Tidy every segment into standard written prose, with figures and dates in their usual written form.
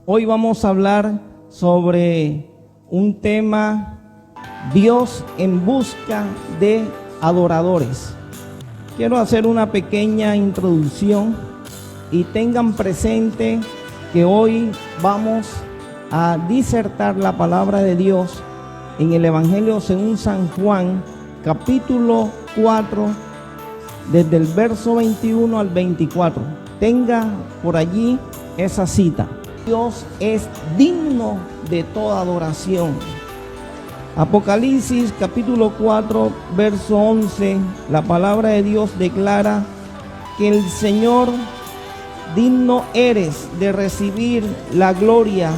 Hoy vamos a hablar sobre un tema: Dios en busca de adoradores. Quiero hacer una pequeña introducción y tengan presente que hoy vamos a disertar la palabra de Dios en el Evangelio según San Juan, capítulo 4, desde el verso 21 al 24. Tenga por allí esa cita. Dios es digno de toda adoración. Apocalipsis capítulo 4, verso 11, la palabra de Dios declara que el Señor, digno eres de recibir la gloria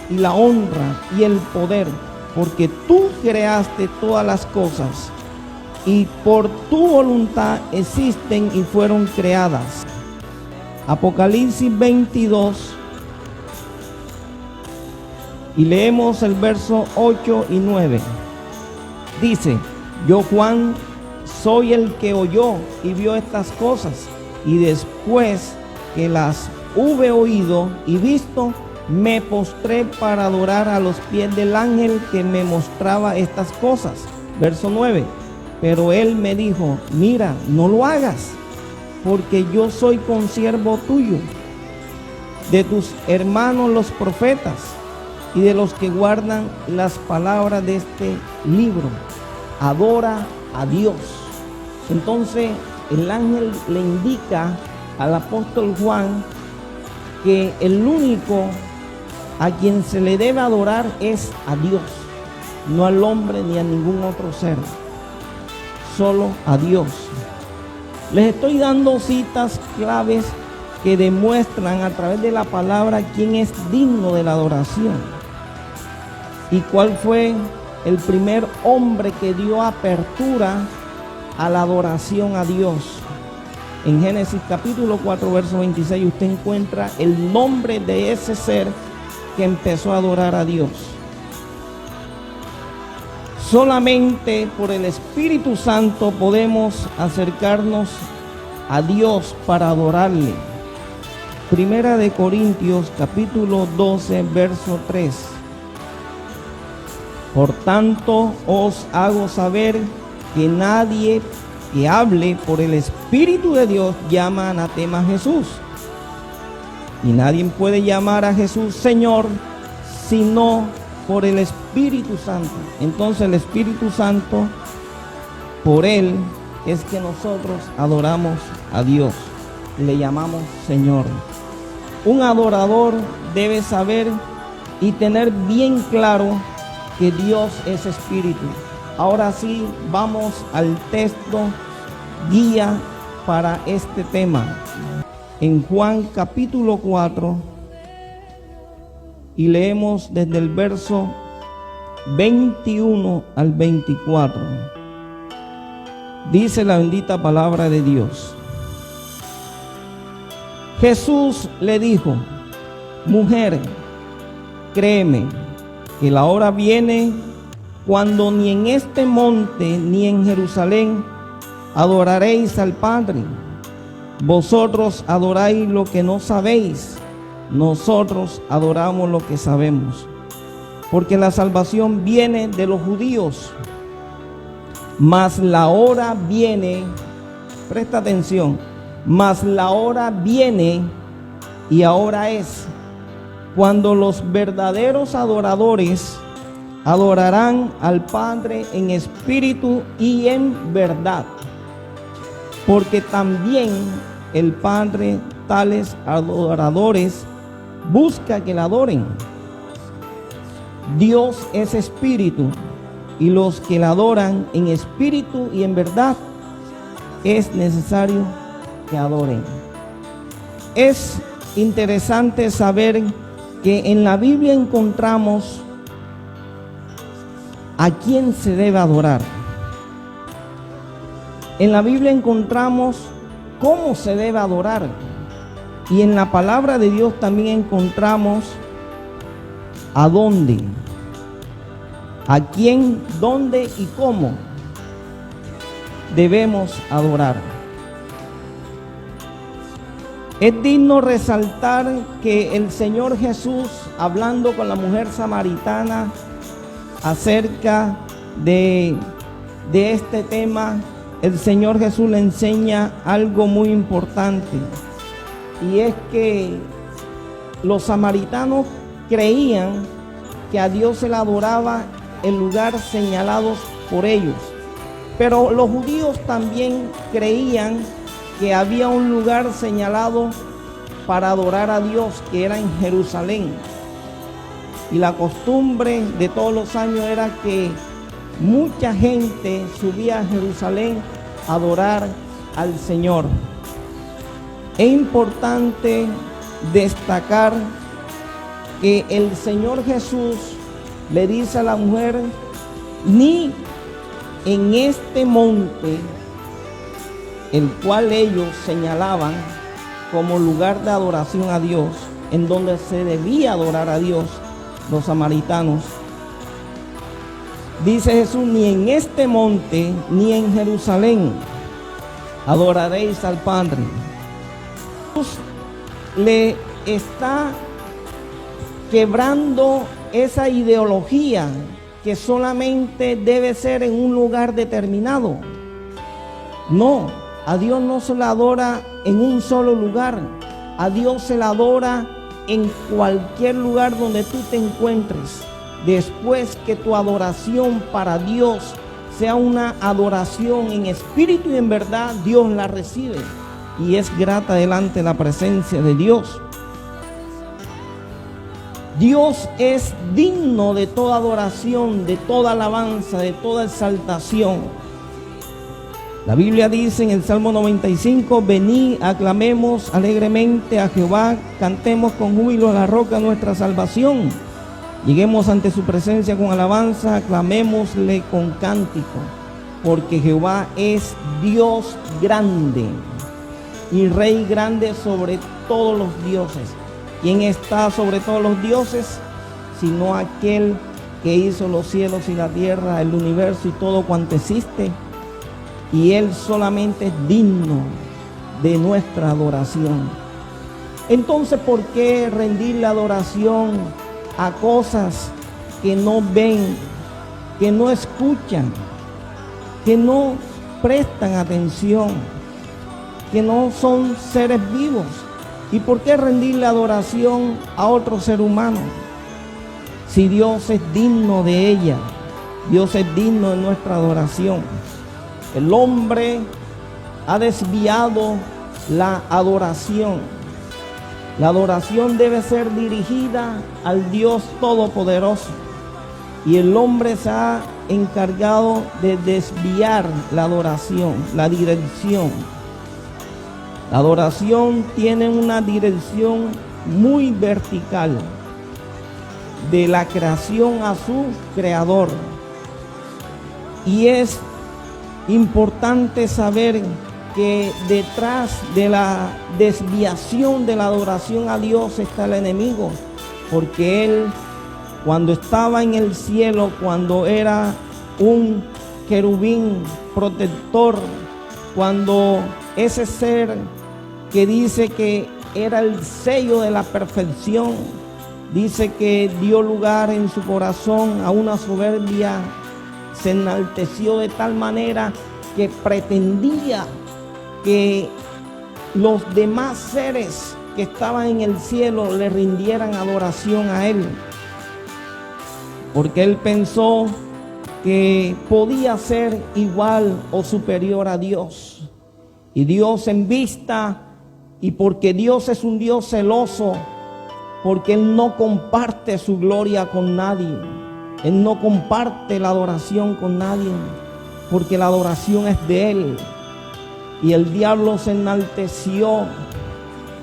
y la honra y el poder, porque tú creaste todas las cosas y por tu voluntad existen y fueron creadas. Apocalipsis 22, y leemos el verso 8 y 9. Dice: yo, Juan, soy el que oyó y vio estas cosas, y después que las hube oído y visto, me postré para adorar a los pies del ángel que me mostraba estas cosas. Verso 9. Pero él me dijo: mira, no lo hagas, porque yo soy consiervo tuyo, de tus hermanos los profetas, y de los que guardan las palabras de este libro. Adora a Dios. Entonces el ángel le indica al apóstol Juan que el único a quien se le debe adorar es a Dios, no al hombre ni a ningún otro ser, solo a Dios. Les estoy dando citas claves que demuestran a través de la palabra quién es digno de la adoración y cuál fue el primer hombre que dio apertura a la adoración a Dios. En Génesis capítulo 4, verso 26, usted encuentra el nombre de ese ser que empezó a adorar a Dios. Solamente por el Espíritu Santo podemos acercarnos a Dios para adorarle. Primera de Corintios capítulo 12, verso 3. Por tanto, os hago saber que nadie que hable por el Espíritu de Dios llama anatema a Jesús. Y nadie puede llamar a Jesús Señor sino por el Espíritu Santo. Entonces el Espíritu Santo, por él es que nosotros adoramos a Dios, le llamamos Señor. Un adorador debe saber y tener bien claro que Dios es espíritu. Ahora sí, vamos al texto guía para este tema. En Juan capítulo 4, y leemos desde el verso 21 al 24. Dice la bendita palabra de Dios. Jesús le dijo: mujer, créeme que la hora viene cuando ni en este monte ni en Jerusalén adoraréis al Padre. Vosotros adoráis lo que no sabéis, nosotros adoramos lo que sabemos, porque la salvación viene de los judíos. Mas la hora viene, presta atención, mas la hora viene y ahora es, cuando los verdaderos adoradores adorarán al Padre en espíritu y en verdad, porque también el Padre tales adoradores busca que le adoren. Dios es espíritu, y los que le adoran en espíritu y en verdad es necesario que adoren. Es interesante saber que en la Biblia encontramos a quién se debe adorar. En la Biblia encontramos cómo se debe adorar. Y en la palabra de Dios también encontramos a dónde, a quién, dónde y cómo debemos adorar. Es digno resaltar que el Señor Jesús, hablando con la mujer samaritana acerca de este tema, el Señor Jesús le enseña algo muy importante, y es que los samaritanos creían que a Dios se le adoraba en lugares señalados por ellos, pero los judíos también creían que había un lugar señalado para adorar a Dios, que era en Jerusalén. Y la costumbre de todos los años era que mucha gente subía a Jerusalén a adorar al Señor. Es importante destacar que el Señor Jesús le dice a la mujer: ni en este monte, el cual ellos señalaban como lugar de adoración a Dios, en donde se debía adorar a Dios, los samaritanos, dice Jesús: ni en este monte, ni en Jerusalén adoraréis al Padre. Jesús le está quebrando esa ideología que solamente debe ser en un lugar determinado. No, a Dios no se le adora en un solo lugar. A Dios se le adora en cualquier lugar donde tú te encuentres. Después que tu adoración para Dios sea una adoración en espíritu y en verdad, Dios la recibe y es grata delante de la presencia de Dios. Dios es digno de toda adoración, de toda alabanza, de toda exaltación. La Biblia dice en el Salmo 95: venid, aclamemos alegremente a Jehová, cantemos con júbilo a la roca de nuestra salvación. Lleguemos ante su presencia con alabanza, aclamémosle con cántico, porque Jehová es Dios grande y Rey grande sobre todos los dioses. ¿Quién está sobre todos los dioses? Sino aquel que hizo los cielos y la tierra, el universo y todo cuanto existe. Y Él solamente es digno de nuestra adoración. Entonces, ¿por qué rendir la adoración a cosas que no ven, que no escuchan, que no prestan atención, que no son seres vivos? ¿Y por qué rendir la adoración a otro ser humano? Si Dios es digno de ella, Dios es digno de nuestra adoración. El hombre ha desviado la adoración. La adoración debe ser dirigida al Dios Todopoderoso. Y el hombre se ha encargado de desviar la adoración, la dirección. La adoración tiene una dirección muy vertical, de la creación a su creador. Y es importante saber que detrás de la desviación de la adoración a Dios está el enemigo, porque él, cuando estaba en el cielo, cuando era un querubín protector, cuando ese ser que dice que era el sello de la perfección, dice que dio lugar en su corazón a una soberbia, se enalteció de tal manera que pretendía que los demás seres que estaban en el cielo le rindieran adoración a él, porque él pensó que podía ser igual o superior a Dios. Y Dios, en vista, y porque Dios es un Dios celoso, porque Él no comparte su gloria con nadie, Él no comparte la adoración con nadie, porque la adoración es de Él. Y el diablo se enalteció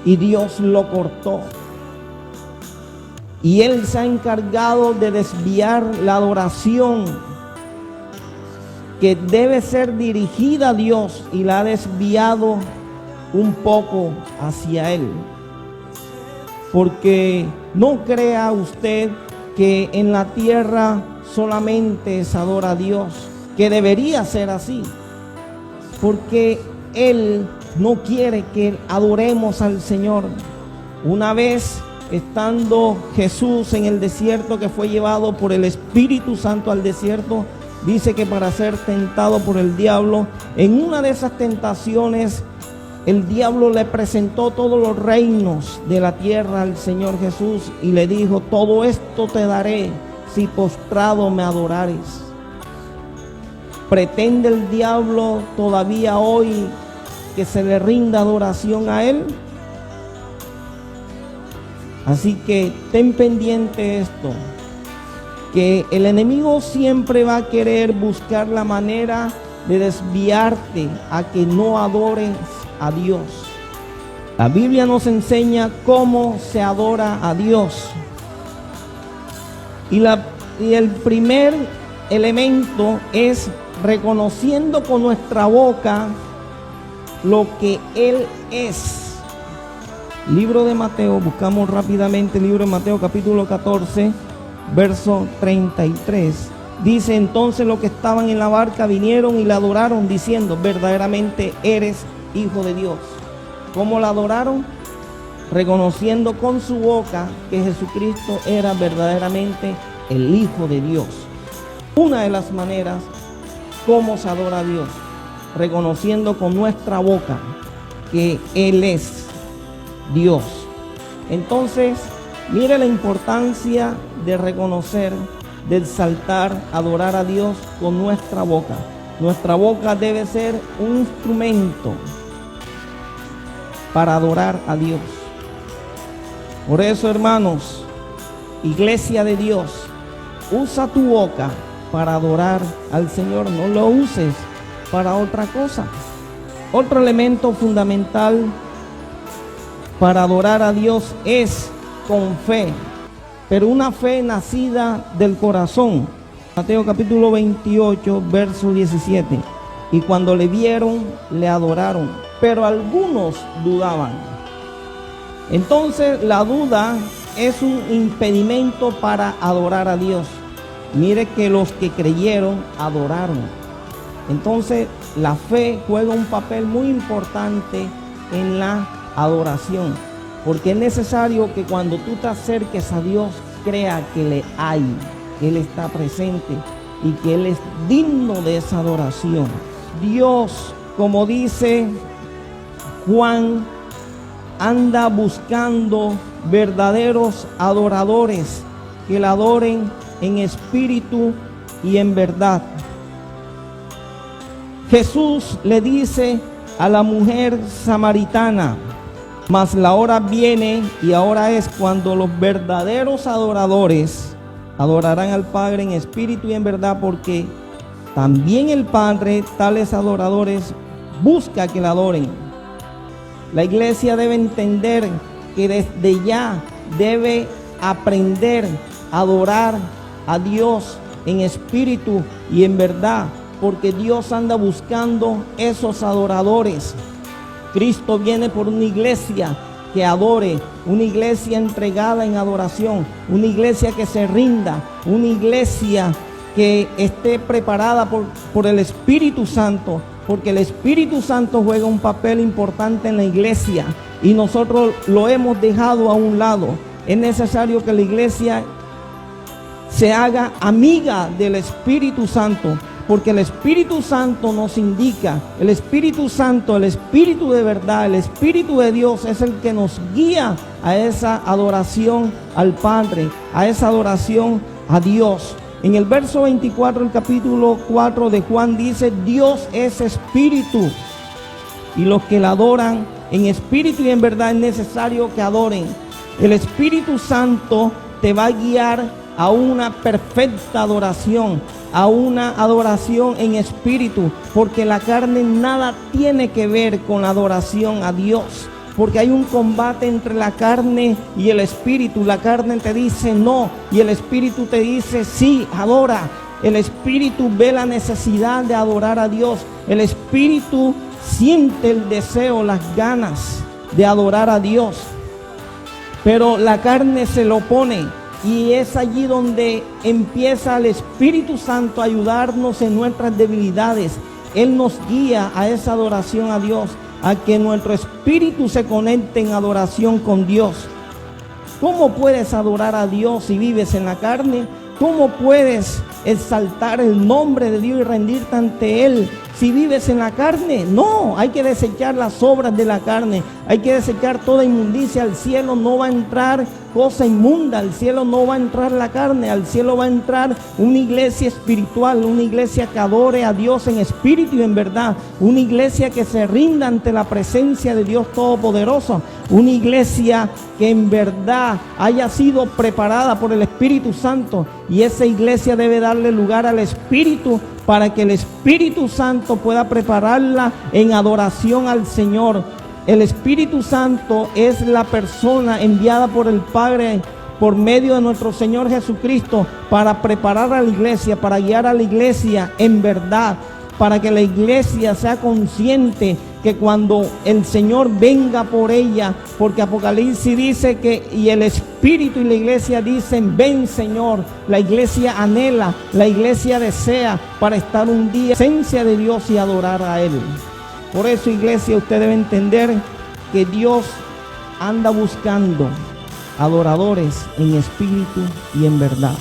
y Dios lo cortó. Y Él se ha encargado de desviar la adoración que debe ser dirigida a Dios, y la ha desviado un poco hacia Él. Porque no crea usted que en la tierra solamente se adora a Dios, que debería ser así, porque Él no quiere que adoremos al Señor. Una vez estando Jesús en el desierto, que fue llevado por el Espíritu Santo al desierto, dice que para ser tentado por el diablo, en una de esas tentaciones, el diablo le presentó todos los reinos de la tierra al Señor Jesús y le dijo: todo esto te daré si postrado me adorares. ¿Pretende el diablo todavía hoy que se le rinda adoración a él? Así que ten pendiente esto, que el enemigo siempre va a querer buscar la manera de desviarte a que no adores a Dios. La Biblia nos enseña cómo se adora a Dios. Y el primer elemento es reconociendo con nuestra boca lo que Él es. Libro de Mateo, buscamos rápidamente el libro de Mateo capítulo 14, verso 33. Dice: entonces los que estaban en la barca vinieron y le adoraron diciendo: verdaderamente eres Hijo de Dios. ¿Cómo la adoraron? Reconociendo con su boca que Jesucristo era verdaderamente el Hijo de Dios. Una de las maneras como se adora a Dios, reconociendo con nuestra boca que Él es Dios. Entonces, mire la importancia de reconocer, de exaltar, adorar a Dios con nuestra boca. Nuestra boca debe ser un instrumento para adorar a Dios. Por eso, hermanos, iglesia de Dios, usa tu boca para adorar al Señor. No lo uses para otra cosa. Otro elemento fundamental para adorar a Dios es con fe, pero una fe nacida del corazón. Mateo capítulo 28, verso 17. Y cuando le vieron, le adoraron, pero algunos dudaban. Entonces, la duda es un impedimento para adorar a Dios. Mire que los que creyeron, adoraron. Entonces, la fe juega un papel muy importante en la adoración, porque es necesario que cuando tú te acerques a Dios, crea que le hay, que Él está presente y que Él es digno de esa adoración. Dios, como dice Juan, anda buscando verdaderos adoradores que le adoren en espíritu y en verdad. Jesús le dice a la mujer samaritana: mas la hora viene y ahora es cuando los verdaderos adoradores adorarán al Padre en espíritu y en verdad, porque también el Padre tales adoradores busca que le adoren. La iglesia debe entender que desde ya debe aprender a adorar a Dios en espíritu y en verdad, porque Dios anda buscando esos adoradores. Cristo viene por una iglesia que adore, una iglesia entregada en adoración, una iglesia que se rinda, una iglesia que esté preparada por el Espíritu Santo, porque el Espíritu Santo juega un papel importante en la iglesia y nosotros lo hemos dejado a un lado. Es necesario que la iglesia se haga amiga del Espíritu Santo, porque el Espíritu Santo nos indica, el Espíritu Santo, el Espíritu de verdad, el Espíritu de Dios es el que nos guía a esa adoración al Padre, a esa adoración a Dios. En el verso 24 del capítulo 4 de Juan dice: Dios es espíritu, y los que la adoran en espíritu y en verdad es necesario que adoren. El Espíritu Santo te va a guiar a una perfecta adoración, a una adoración en espíritu, porque la carne nada tiene que ver con la adoración a Dios, porque hay un combate entre la carne y el espíritu. La carne te dice no y el espíritu te dice sí, adora. El espíritu ve la necesidad de adorar a Dios. El espíritu siente el deseo, las ganas de adorar a Dios, pero la carne se lo opone. Y es allí donde empieza el Espíritu Santo a ayudarnos en nuestras debilidades, Él nos guía a esa adoración a Dios, a que nuestro espíritu se conecte en adoración con Dios. ¿Cómo puedes adorar a Dios si vives en la carne? ¿Cómo puedes exaltar el nombre de Dios y rendirte ante Él si vives en la carne? No, hay que desechar las obras de la carne, hay que desechar toda inmundicia. Al cielo no va a entrar cosa inmunda, al cielo no va a entrar la carne, al cielo va a entrar una iglesia espiritual, una iglesia que adore a Dios en espíritu y en verdad, una iglesia que se rinda ante la presencia de Dios Todopoderoso, una iglesia que en verdad haya sido preparada por el Espíritu Santo, y esa iglesia debe darle lugar al Espíritu para que el Espíritu Santo pueda prepararla en adoración al Señor. El Espíritu Santo es la persona enviada por el Padre por medio de nuestro Señor Jesucristo para preparar a la iglesia, para guiar a la iglesia en verdad, para que la iglesia sea consciente que cuando el Señor venga por ella, porque Apocalipsis dice que, y el Espíritu y la iglesia dicen, ven Señor. La iglesia anhela, la iglesia desea para estar un día en la presencia de Dios y adorar a Él. Por eso, iglesia, usted debe entender que Dios anda buscando adoradores en espíritu y en verdad.